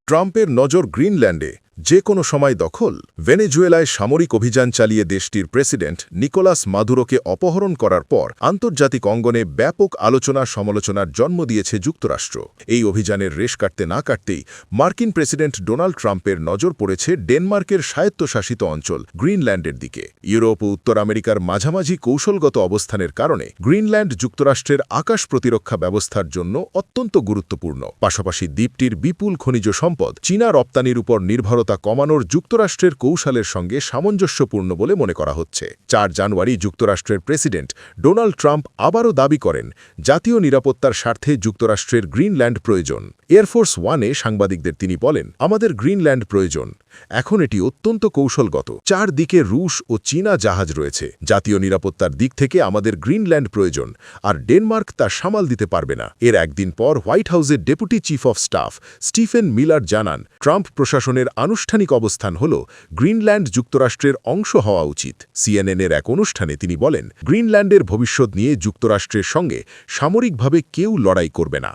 ট্রাম্পের নজর গ্রিনল্যান্ডে যে কোনো সময় দখল। ভেনেজুয়েলায় সামরিক অভিযান চালিয়ে দেশটির প্রেসিডেন্ট নিকোলাস মাদুরোকে অপহরণ করার পর আন্তর্জাতিক অঙ্গনে ব্যাপক আলোচনা সমালোচনার জন্ম দিয়েছে যুক্তরাষ্ট্র। এই অভিযানের রেশ কাটতে না কাটতেই মার্কিন প্রেসিডেন্ট ডোনাল্ড ট্রাম্পের নজর পড়েছে ডেনমার্কের স্বায়ত্তশাসিত অঞ্চল গ্রিনল্যান্ডের দিকে। ইউরোপ ও উত্তর আমেরিকার মাঝামাঝি কৌশলগত অবস্থানের কারণে গ্রিনল্যান্ড যুক্তরাষ্ট্রের আকাশ প্রতিরক্ষা ব্যবস্থার জন্য অত্যন্ত গুরুত্বপূর্ণ। পাশাপাশি দ্বীপটির বিপুল খনিজ সম্পদ চীনা রপ্তানির উপর নির্ভরতা কমানোর যুক্তরাষ্ট্রের কৌশলের সঙ্গে সামঞ্জস্যপূর্ণ বলে মনে করা হচ্ছে। ৪ জানুয়ারি যুক্তরাষ্ট্রের প্রেসিডেন্ট ডোনাল্ড ট্রাম্প আবারও দাবি করেন, জাতীয় নিরাপত্তার স্বার্থে যুক্তরাষ্ট্রের গ্রিনল্যান্ড প্রয়োজন। এয়ারফোর্স ওয়ানে সাংবাদিকদের তিনি বলেন, আমাদের গ্রিনল্যান্ড প্রয়োজন। এখন এটি অত্যন্ত কৌশলগত। চারদিকে রুশ ও চীনা জাহাজ রয়েছে। জাতীয় নিরাপত্তার দিক থেকে আমাদের গ্রিনল্যান্ড প্রয়োজন, আর ডেনমার্ক তা সামাল দিতে পারবে না। এর একদিন পর হোয়াইট হাউসের deputy chief of staff Stephen Miller জানান, ট্রাম্প প্রশাসনের আনুষ্ঠানিক অবস্থান হল গ্রিনল্যান্ড যুক্তরাষ্ট্রের অংশ হওয়া উচিত। সিএনএনের এক অনুষ্ঠানে তিনি বলেন, গ্রিনল্যান্ডের ভবিষ্যৎ নিয়ে যুক্তরাষ্ট্রের সঙ্গে সামরিকভাবে কেউ লড়াই করবে না।